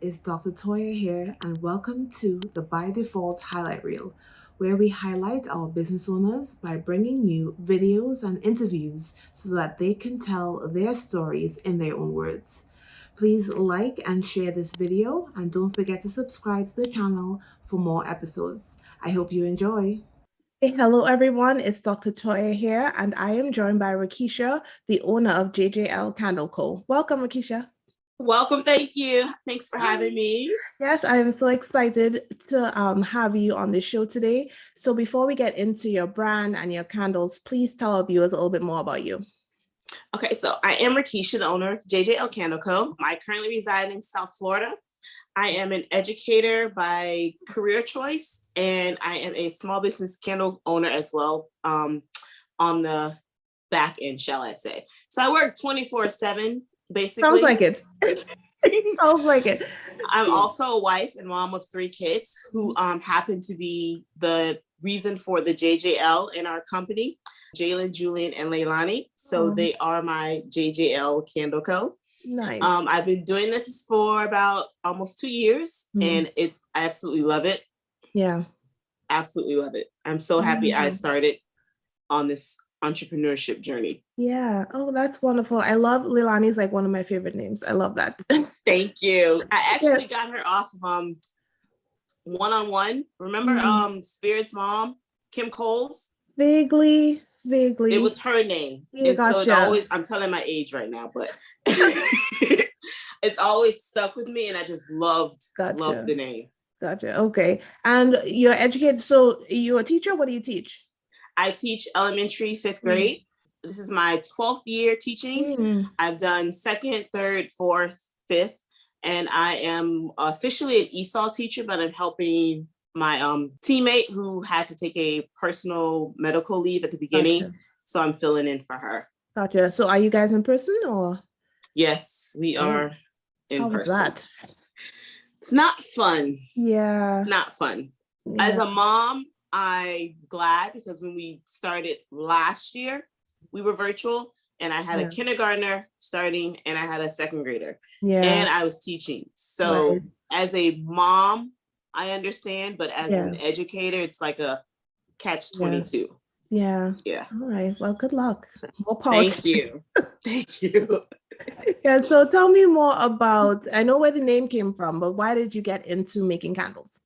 it's Dr. Toya here, and welcome to the By Default Highlight Reel, where we highlight our business owners by bringing you videos and interviews so that they can tell their stories in their own words. Please like and share this video, and don't forget to subscribe to the channel for more episodes. I hope you enjoy. Hey, hello everyone, it's Dr. Toya here, and I am joined by Rekiesha, the owner of JJL Candle Co. Welcome, Rekiesha. Welcome. Thank you. Thanks for having me. Yes, I'm so excited to have you on the show today. So before we get into your brand and your candles, please tell our viewers a little bit more about you. Okay, so I am Rekiesha, the owner of JJL Candle Co. I currently reside in South Florida. I am an educator by career choice, and I am a small business candle owner as well, on the back end, shall I say. So I work 24/7. Basically. Sounds like it. Sounds like it. I'm also a wife and mom of 3 kids who happen to be the reason for the JJL in our company, Jalen, Julian, and Leilani. So they are my JJL Candle Co. Nice. I've been doing this for about almost 2 years, and I absolutely love it. Yeah. Absolutely love it. I'm so happy I started on this entrepreneurship journey. Yeah. Oh, that's wonderful. I love Leilani is like one of my favorite names. I love that. Thank you. I actually got her off One-on-One. Remember Spirit's mom, Kim Coles? Vaguely. It was her name. Yeah, gotcha. So it always, I'm telling my age right now, but it's always stuck with me, and I just loved the name. Gotcha. Okay. And you're educated. So you're a teacher? What do you teach? I teach elementary 5th grade. This is my 12th year teaching. I've done 2nd, 3rd, 4th, 5th, and I am officially an ESOL teacher, but I'm helping my teammate who had to take a personal medical leave at the beginning. Gotcha. So I'm filling in for her. Gotcha. So are you guys in person or? Yes, we are in person. How was that? It's not fun. Yeah. Not fun. Yeah. As a mom, I'm glad because when we started last year, we were virtual, and I had a kindergartner starting, and I had a 2nd grader, and I was teaching. So as a mom, I understand, but as an educator, it's like a catch-22. Yeah. All right. Well, good luck. More power. Thank you. Thank you. Yeah. So tell me more about, I know where the name came from, but why did you get into making candles?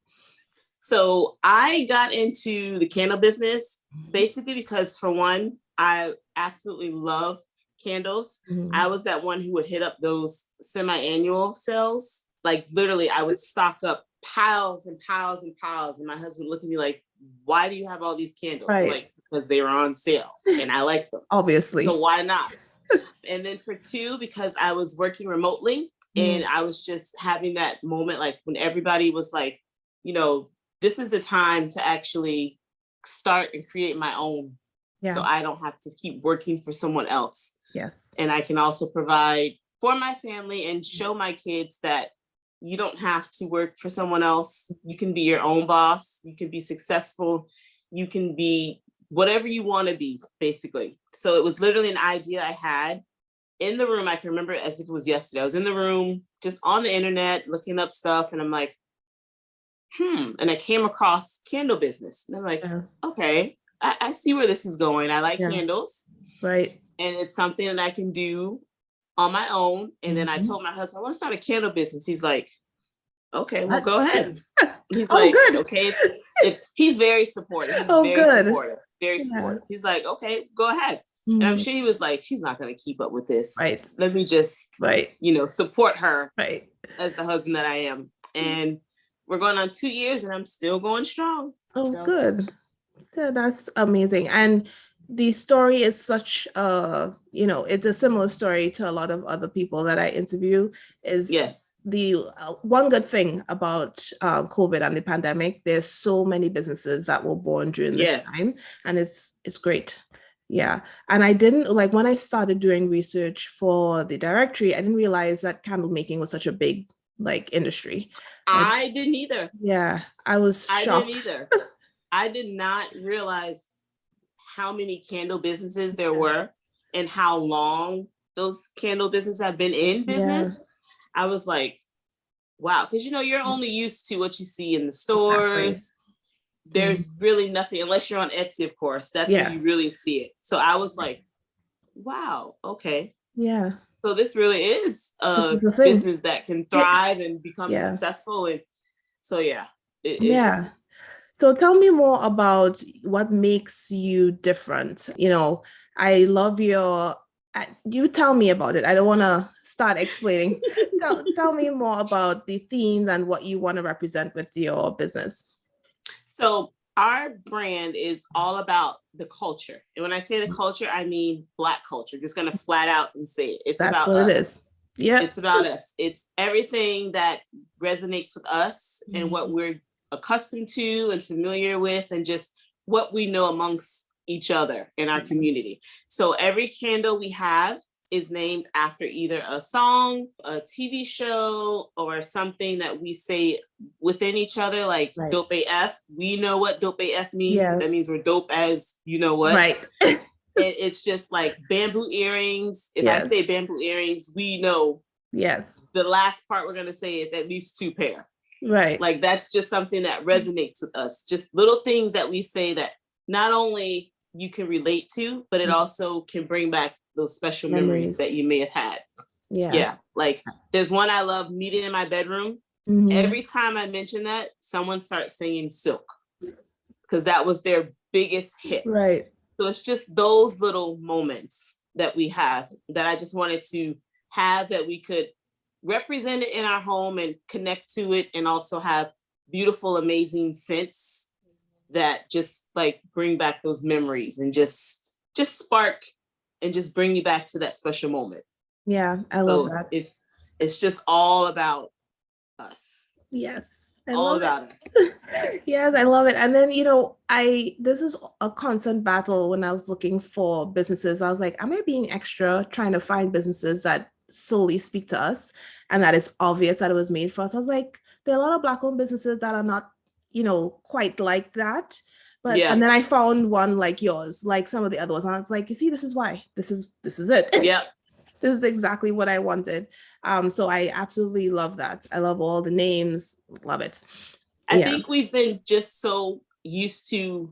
So I got into the candle business basically because, for one, I absolutely love candles. I was that one who would hit up those semi-annual sales. Like literally, I would stock up piles and piles and piles. And my husband would look at me like, why do you have all these candles? Right. Like, because they were on sale and I like them. Obviously. So why not? And then for 2, because I was working remotely and I was just having that moment, like when everybody was like, you know, this is the time to actually start and create my own. Yeah. So I don't have to keep working for someone else. Yes. And I can also provide for my family and show my kids that you don't have to work for someone else. You can be your own boss. You can be successful. You can be whatever you want to be, basically. So it was literally an idea I had in the room. I can remember it as if it was yesterday. I was in the room, just on the internet, looking up stuff. And I'm like, and I came across candle business. And I'm like, okay, I see where this is going. I like candles. Right. And it's something that I can do on my own. And then I told my husband, I want to start a candle business. He's like, okay, well, go ahead. He's like, good. Okay. He's very supportive. He's very supportive. Very supportive. He's like, okay, go ahead. And I'm sure he was like, she's not going to keep up with this. Right. Let me just, support her as the husband that I am. And we're going on 2 years and I'm still going strong. Oh, so. Good. So that's amazing. And the story is such it's a similar story to a lot of other people that I interview. Is the one good thing about COVID and the pandemic, there's so many businesses that were born during this time, and it's great. Yeah. And I didn't, like, when I started doing research for the directory, I didn't realize that candle making was such a big industry. I didn't either. Yeah. I was shocked. I didn't either. I did not realize how many candle businesses there were and how long those candle businesses have been in business. I was like, wow, because you're only used to what you see in the stores. Exactly. There's really nothing, unless you're on Etsy, of course. That's where you really see it. So I was like, wow, okay. Yeah. So this really is a business that can thrive and become successful. And so, yeah. So tell me more about what makes you different. I love you tell me about it. I don't want to start explaining. tell me more about the themes and what you want to represent with your business. So our brand is all about the culture. And when I say the culture, I mean Black culture. Just going to flat out and say it. It's about us. It is. Yeah. It's about us. It's everything that resonates with us and what we're accustomed to and familiar with, and just what we know amongst each other in our community. So every candle we have is named after either a song, a TV show, or something that we say within each other, like dope AF. We know what dope AF means. Yes. That means we're dope as you know what. Right. It's just like bamboo earrings. If I say bamboo earrings, we know the last part we're going to say is at least 2 pair. Right. Like that's just something that resonates with us. Just little things that we say that not only you can relate to, but it also can bring back those special memories that you may have had. Yeah. Like there's one I love, Meeting in My Bedroom. Every time I mention that, someone starts singing Silk, because that was their biggest hit. Right. So it's just those little moments that we have that I just wanted to have, that we could represent it in our home and connect to it, and also have beautiful, amazing scents that just like bring back those memories and just spark and just bring you back to that special moment. Yeah, I love that. It's just all about us. Yes. All about us. Yes, I love it. And then, this is a constant battle when I was looking for businesses. I was like, am I being extra trying to find businesses that solely speak to us and that it's obvious that it was made for us? I was like, there are a lot of Black-owned businesses that are not, quite like that. But and then I found one like yours, like some of the other ones. And I was like, you see, this is why. This is it. Yeah. This is exactly what I wanted. So I absolutely love that. I love all the names. Love it. I think we've been just so used to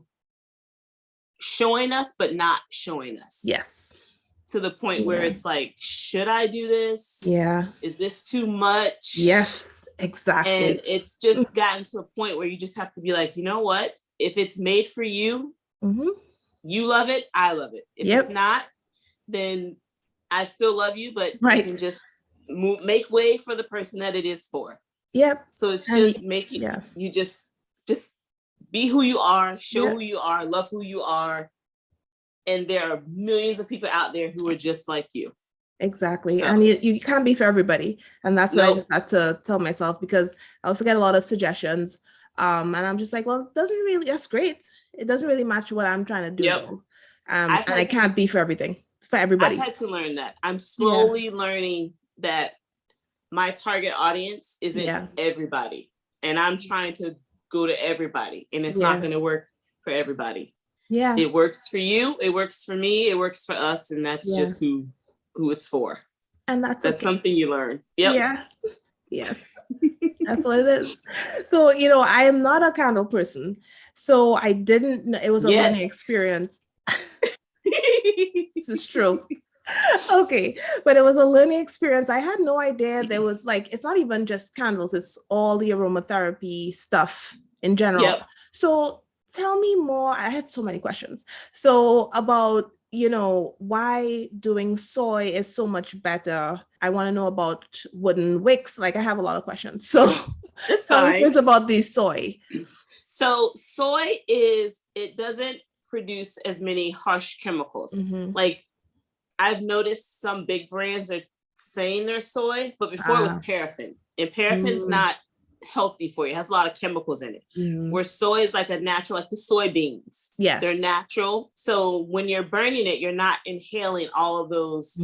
showing us, but not showing us. Yes. To the point where it's like, should I do this? Yeah. Is this too much? Yes, exactly. And it's just gotten to a point where you just have to be like, you know what? If it's made for you, you love it, I love it. If it's not, then I still love you, but you can just make way for the person that it is for. Yep. So it's just you just be who you are, show who you are, love who you are. And there are millions of people out there who are just like you. Exactly. So. And you can't be for everybody. And that's what I just had to tell myself, because I also get a lot of suggestions. And I'm just like, well, it doesn't really, that's great. It doesn't really match what I'm trying to do. Yep. And I can't be for everything, for everybody. I've had to learn that. I'm slowly learning that my target audience isn't everybody. And I'm trying to go to everybody. And it's not going to work for everybody. Yeah. It works for you. It works for me. It works for us. And that's just who it's for. And that's something you learn. Yep. Yeah. Yes. That's what it is. So, I am not a candle person. So I didn't know, it was a learning experience. This is true. Okay. But it was a learning experience. I had no idea there was it's not even just candles. It's all the aromatherapy stuff in general. Yep. So tell me more. I had so many questions. So about, why doing soy is so much better. I want to know about wooden wicks. I have a lot of questions. So it's fine. It's about the soy. So soy it doesn't produce as many harsh chemicals. I've noticed some big brands are saying they're soy, but before it was paraffin. And paraffin's not healthy for you. It has a lot of chemicals in it. Where soy is like a natural, like the soybeans. Yes. They're natural. So when you're burning it, you're not inhaling all of those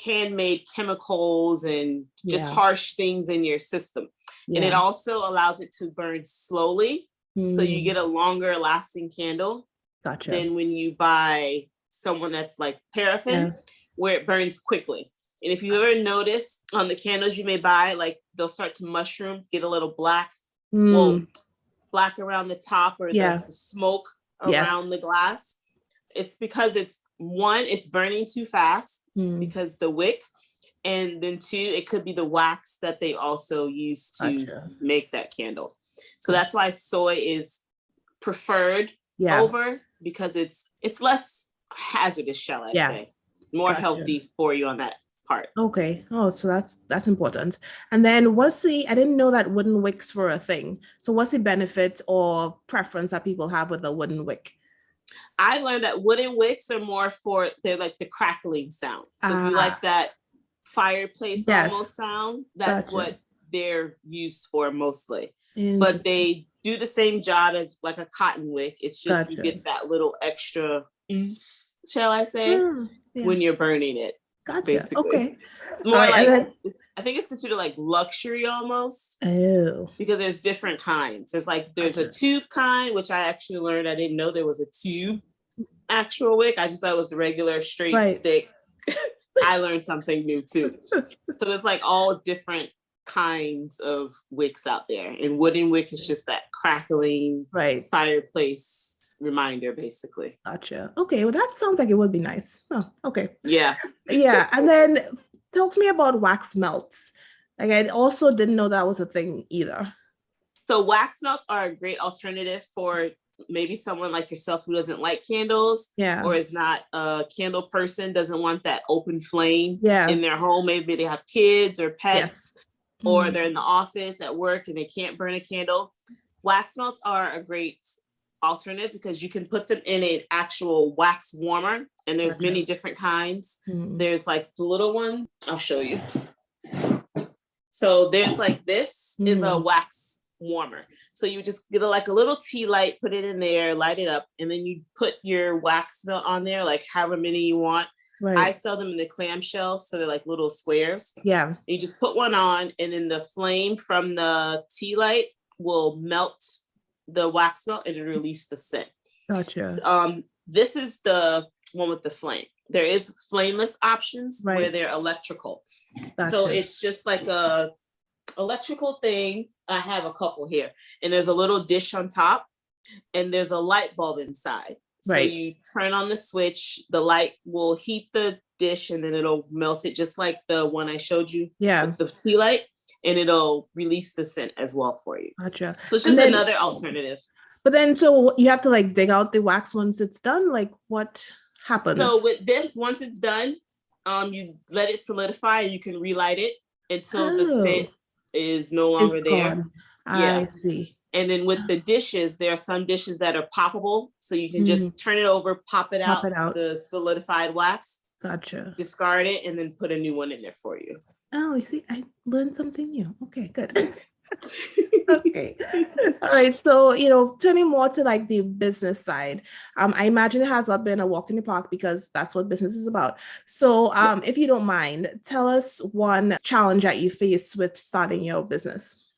handmade chemicals and just harsh things in your system. And it also allows it to burn slowly. So you get a longer lasting candle than when you buy someone that's like paraffin, where it burns quickly. And if you ever notice on the candles you may buy, like they'll start to mushroom, get a little black, black around the top, or the smoke around the glass. It's because it's burning too fast because the wick, and then 2, it could be the wax that they also use to make that candle. So that's why soy is preferred over, because it's less hazardous, shall I say, more healthy for you on that part. Okay. Oh, so that's important. And then I didn't know that wooden wicks were a thing. So what's the benefit or preference that people have with a wooden wick? I learned that wooden wicks are more they're like the crackling sound. So if you like that fireplace almost sound, that's what they're used for mostly. But they do the same job as like a cotton wick. It's just you get that little extra, shall I say, when you're burning it. Basically. Okay. More I think it's considered like luxury almost. Oh. Because there's different kinds. There's a tube kind, which I actually learned. I didn't know there was a tube actual wick. I just thought it was a regular straight stick. I learned something new too. So there's like all different kinds of wicks out there. And wooden wick is just that crackling fireplace reminder, basically. Gotcha. Okay, well that sounds like it would be nice. Oh, okay. Yeah. And then talk to me about wax melts. Like I also didn't know that was a thing either. So wax melts are a great alternative for maybe someone like yourself who doesn't like candles, or is not a candle person, doesn't want that open flame in their home. Maybe they have kids or pets, or they're in the office at work and they can't burn a candle. Wax melts are a great alternative because you can put them in an actual wax warmer, and there's many different kinds. There's like the little ones. I'll show you. So there's like this is a wax warmer. So you just get a little tea light, put it in there, light it up, and then you put your wax melt on there, like however many you want. I sell them in the clamshells, so they're like little squares. Yeah. You just put one on, and then the flame from the tea light will melt the wax melt and release the scent. Gotcha. This is the one with the flame. There is flameless options where they're electrical. Gotcha. So it's just like a electrical thing. I have a couple here, and there's a little dish on top, and there's a light bulb inside. So you turn on the switch, the light will heat the dish, and then it'll melt it just like the one I showed you with the tea light. And it'll release the scent as well for you. Gotcha. So it's just another alternative. But then, so you have to dig out the wax once it's done? Like what happens? So with this, once it's done, you let it solidify and you can relight it until the scent is no longer there. I see. And then with the dishes, there are some dishes that are poppable. So you can just turn it over, pop it out, the solidified wax. Gotcha. Discard it and then put a new one in there for you. Oh, you see, I learned something new. Okay, good. Okay. All right. So, turning more to like the business side, I imagine it has not been a walk in the park because that's what business is about. So if you don't mind, tell us one challenge that you face with starting your business.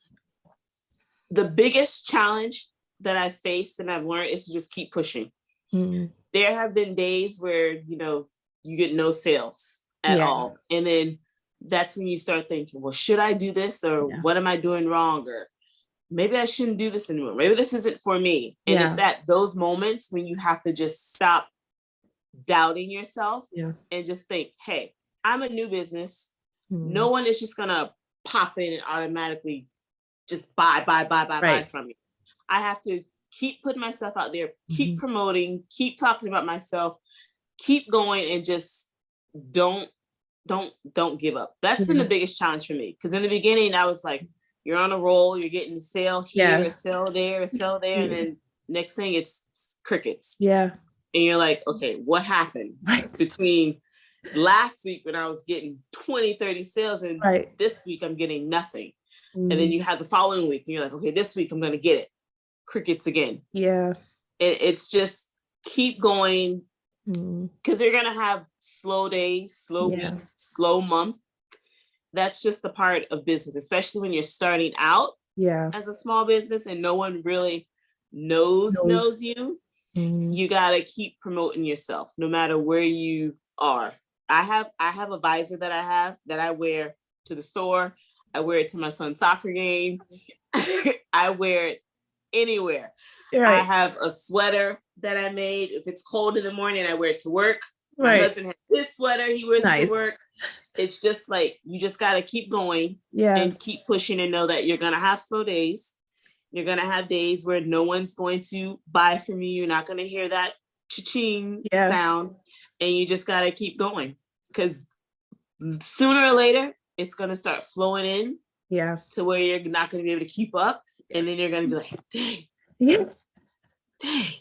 The biggest challenge that I faced and I've learned is to just keep pushing. There have been days where, you get no sales at all. And then that's when you start thinking, well, should I do this, or what am I doing wrong? Or maybe I shouldn't do this anymore. Maybe this isn't for me. And it's at those moments when you have to just stop doubting yourself and just think, hey, I'm a new business. No one is just going to pop in and automatically just buy from me. I have to keep putting myself out there, keep promoting, keep talking about myself, keep going, and just don't give up. That's been the biggest challenge for me. Because in the beginning, I was like, you're on a roll, you're getting a sale here, a sale there, a sale there. And then next thing it's crickets. Yeah. And you're like, okay, what happened between last week when I was getting 20, 30 sales and this week I'm getting nothing. And then you have the following week and you're like, okay, this week I'm going to get it. Crickets again. Yeah. It's just keep going. Because you're going to have slow days, slow weeks, slow month. That's just the part of business, especially when you're starting out as a small business and no one really knows you. You got to keep promoting yourself no matter where you are. I have a visor that I wear to the store. I wear it to my son's soccer game. I wear it anywhere. Right. I have a sweater that I made. If it's cold in the morning, I wear it to work. Right. My husband has his sweater. He wears it to work. It's just like, you just got to keep going and keep pushing and know that you're going to have slow days. You're going to have days where no one's going to buy from you. You're not going to hear that cha-ching sound. And you just got to keep going, because sooner or later, it's going to start flowing in to where you're not going to be able to keep up. And then you're going to be like, dang.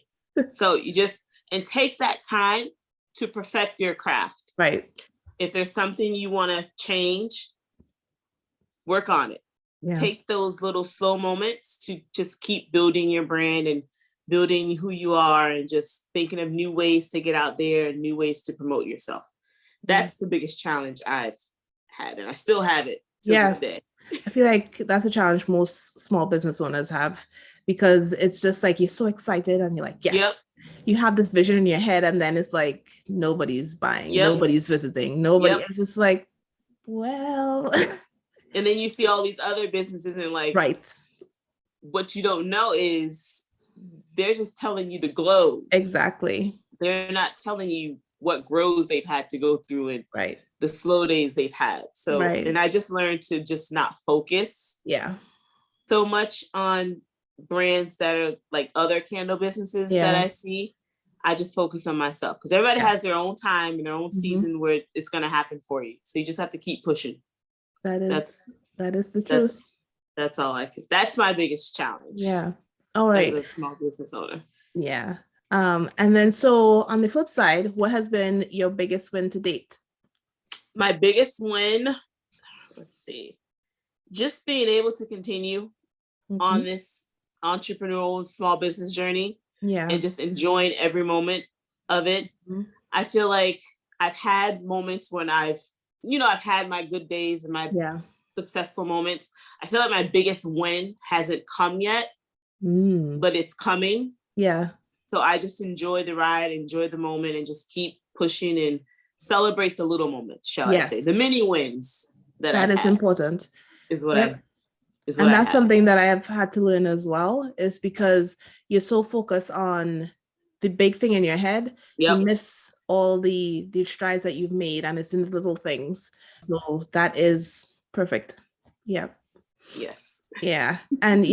So you just, and take that time to perfect your craft. Right. If there's something you want to change, work on it. Yeah. Take those little slow moments to just keep building your brand and building who you are, and just thinking of new ways to get out there and new ways to promote yourself. That's the biggest challenge I've had, and I still have it to this day. I feel like that's a challenge most small business owners have, because it's just like, you're so excited and you're like, yes. You have this vision in your head, and then it's like, nobody's buying, nobody's visiting, nobody. It's just like, well. And then you see all these other businesses, and like, what you don't know is they're just telling you the glows. Exactly. They're not telling you what grows they've had to go through, and the slow days they've had. So, and I just learned to just not focus so much on brands that are like other candle businesses that I see. I just focus on myself, because everybody has their own time and their own season where it's going to happen for you. So you just have to keep pushing. That is the truth. That's all I can. That's my biggest challenge. Yeah. All right. As a small business owner. Yeah. And then, so on the flip side, what has been your biggest win to date? My biggest win, let's see, just being able to continue on this entrepreneurial small business journey, and just enjoying every moment of it. I feel like I've had moments when I've had my good days and my successful moments. I feel like my biggest win hasn't come yet, but it's coming. Yeah. So I just enjoy the ride, enjoy the moment, and just keep pushing and celebrate the little moments, shall I say, the mini wins that is important. Is what and that's something that I have had to learn as well, is because you're so focused on the big thing in your head, you miss all the strides that you've made, and it's in the little things. So that is perfect. Yeah. Yes. Yeah. And,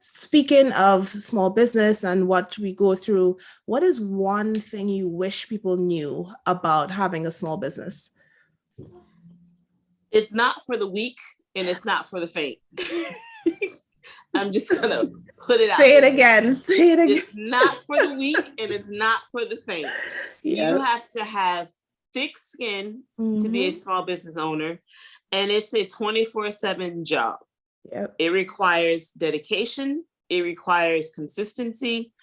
speaking of small business and what we go through, what is one thing you wish people knew about having a small business? It's not for the weak, and it's not for the faint. I'm just going to put it out. Say it again. It's not for the weak, and it's not for the faint. You have to have thick skin to be a small business owner, and it's a 24/7 job. Yep. It requires dedication. It requires consistency.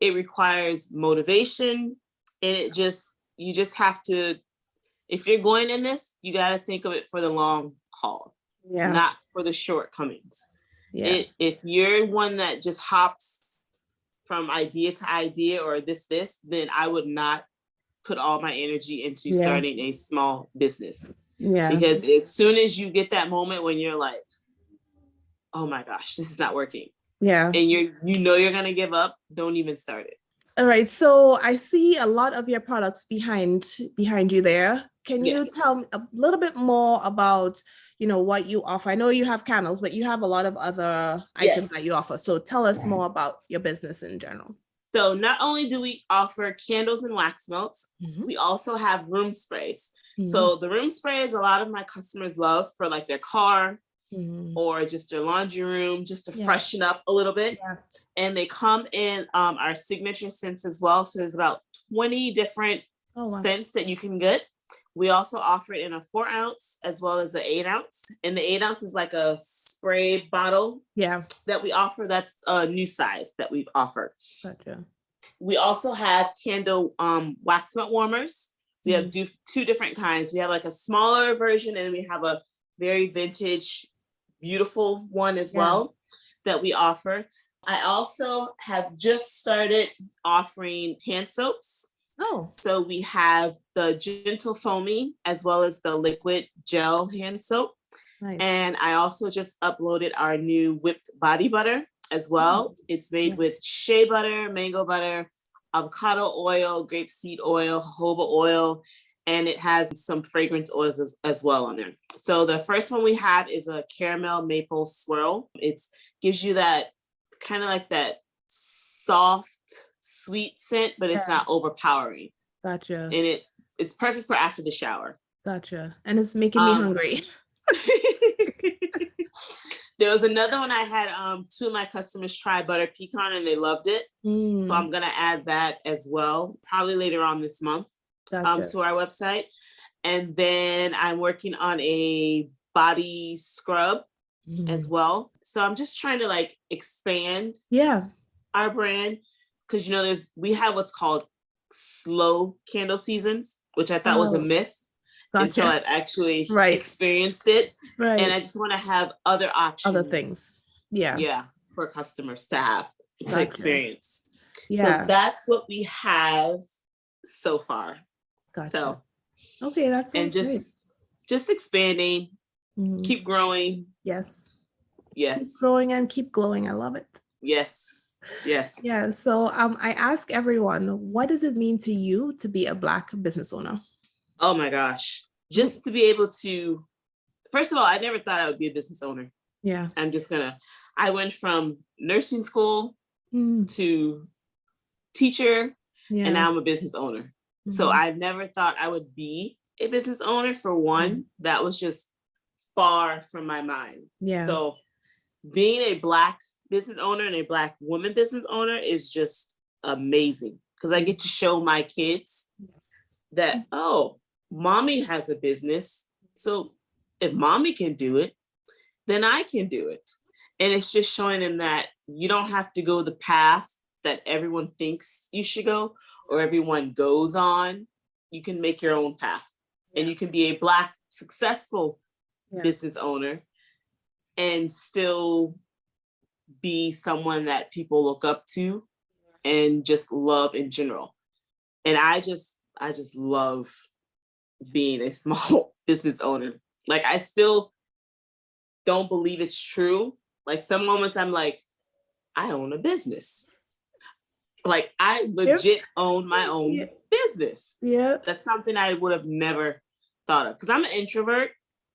It requires motivation. And you just have to, if you're going in this, you got to think of it for the long haul, not for the shortcomings. Yeah. If you're one that just hops from idea to idea, or this, then I would not put all my energy into starting a small business. Yeah. Because as soon as you get that moment when you're like, oh my gosh, this is not working. Yeah. And you're going to give up, don't even start it. All right. So I see a lot of your products behind you there. Can you tell me a little bit more about, what you offer? I know you have candles, but you have a lot of other items that you offer. So tell us more about your business in general. So not only do we offer candles and wax melts, we also have room sprays. So the room sprays, a lot of my customers love for like their car, or just their laundry room, just to freshen up a little bit. Yeah. And they come in our signature scents as well. So there's about 20 different scents that you can get. We also offer it in a 4-ounce as well as an 8-ounce. And the 8-ounce is like a spray bottle that we offer. That's a new size that we've offered. Gotcha. We also have candle wax melt warmers. We have two different kinds. We have like a smaller version, and we have a very vintage, beautiful one as well that we offer. I also have just started offering hand soaps. Oh. So we have the gentle foaming as well as the liquid gel hand soap. Nice. And I also just uploaded our new whipped body butter as well. It's made with shea butter, mango butter, avocado oil, grapeseed oil, jojoba oil, and it has some fragrance oils as well on there. So the first one we have is a caramel maple swirl. It gives you that kind of like that soft, sweet scent, but it's not overpowering. Gotcha. And it's perfect for after the shower. Gotcha. And it's making me hungry. There was another one I had two of my customers try butter pecan and they loved it. So I'm gonna add that as well, probably later on this month to our website. And then I'm working on a body scrub as well. So I'm just trying to like expand our brand, because we have what's called slow candle seasons, which I thought was a myth. Until I've actually experienced it. Right. And I just want to have other options. Other things. Yeah. For customers to have to experience. Yeah. So that's what we have so far. Gotcha. So okay, that's and just expanding, keep growing. Yes. Yes. Keep growing and keep glowing. I love it. Yes. Yes. Yeah. So I ask everyone, what does it mean to you to be a Black business owner? Oh my gosh. Just to be able to, first of all, I never thought I would be a business owner. Yeah. I went from nursing school to teacher, and now I'm a business owner. So I never thought I would be a business owner. For one, that was just far from my mind. Yeah. So being a Black business owner and a Black woman business owner is just amazing, because I get to show my kids that, oh, mommy has a business. So if mommy can do it, then I can do it. And it's just showing them that you don't have to go the path that everyone thinks you should go or everyone goes on. You can make your own path, and you can be a Black successful business owner and still be someone that people look up to and just love in general. And I just love being a small business owner. Like, I still don't believe it's true. Like, some moments I'm like, I own a business. Like, I legit own my own business. Yeah. That's something I would have never thought of, because I'm an introvert.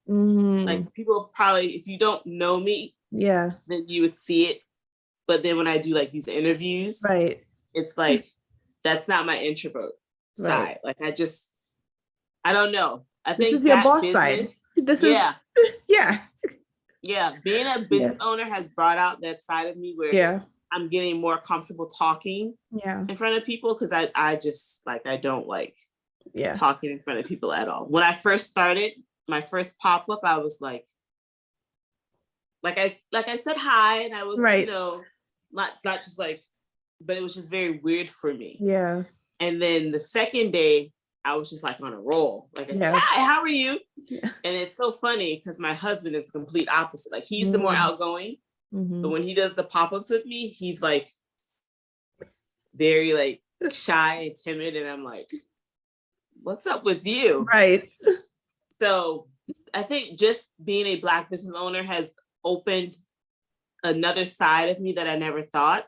Like, people probably, if you don't know me, then you would see it. But then when I do like these interviews, it's like, that's not my introvert side. Like, I don't know. I think that boss business, side. Yeah. Being a business owner has brought out that side of me where I'm getting more comfortable talking in front of people, because I just like, I don't like talking in front of people at all. When I first started my first pop-up, I was like I said hi, and I was not just like, but it was just very weird for me. Yeah. And then the second day, I was just like on a roll. Like, hi, how are you? Yeah. And it's so funny because my husband is the complete opposite. Like, he's the more outgoing, but when he does the pop-ups with me, he's like very like shy and timid. And I'm like, what's up with you? Right. So I think just being a Black business owner has opened another side of me that I never thought.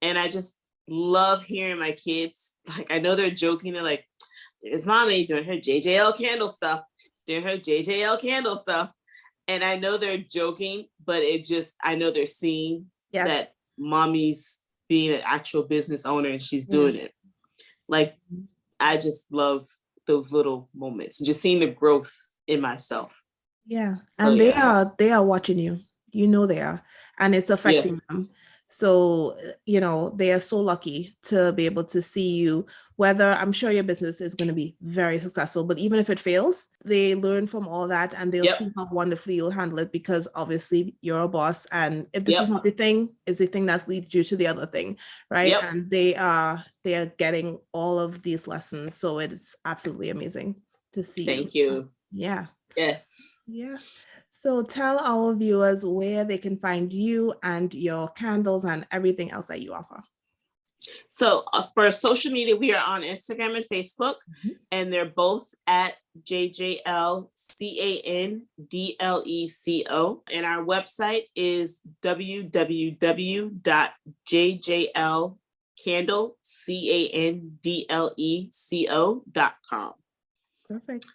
And I just love hearing my kids. Like, I know they're joking. They're like, there's mommy doing her JJL candle stuff, And I know they're joking, but I know they're seeing that mommy's being an actual business owner and she's doing it. Like, I just love those little moments and just seeing the growth in myself. Yeah. So, and they are watching you. You know they are. And it's affecting them. So, they are so lucky to be able to see you, whether I'm sure your business is going to be very successful, but even if it fails, they learn from all that and they'll see how wonderfully you'll handle it, because obviously you're a boss. And if this is not the thing, it's the thing that's leads you to the other thing. Right. And they are getting all of these lessons. So it's absolutely amazing to see. Thank you. Yeah. Yes. Yeah. So tell our viewers where they can find you and your candles and everything else that you offer. So for social media, we are on Instagram and Facebook, and they're both at JJL Candleco. And our website is www.jjlcandleco.com. Perfect.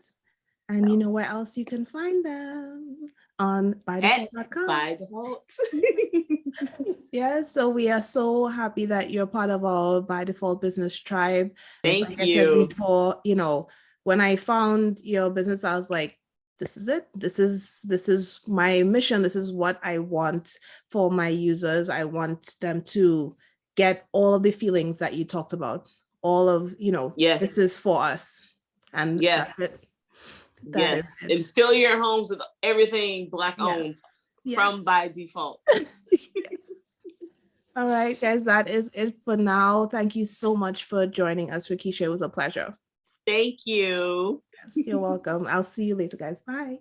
And you know where else you can find them? On bydefault.com. By default. Yeah, so we are so happy that you're part of our By Default business tribe. Thank like you. I said before, when I found your business, I was like, this is it. This is my mission. This is what I want for my users. I want them to get all of the feelings that you talked about. All of, Yes. This is for us. And yes. that's it. Yes. And fill your homes with everything Black owned from By Default. All right, guys, that is it for now. Thank you so much for joining us, Rekiesha. It was a pleasure. Thank you. Yes, you're welcome. I'll see you later, guys. Bye.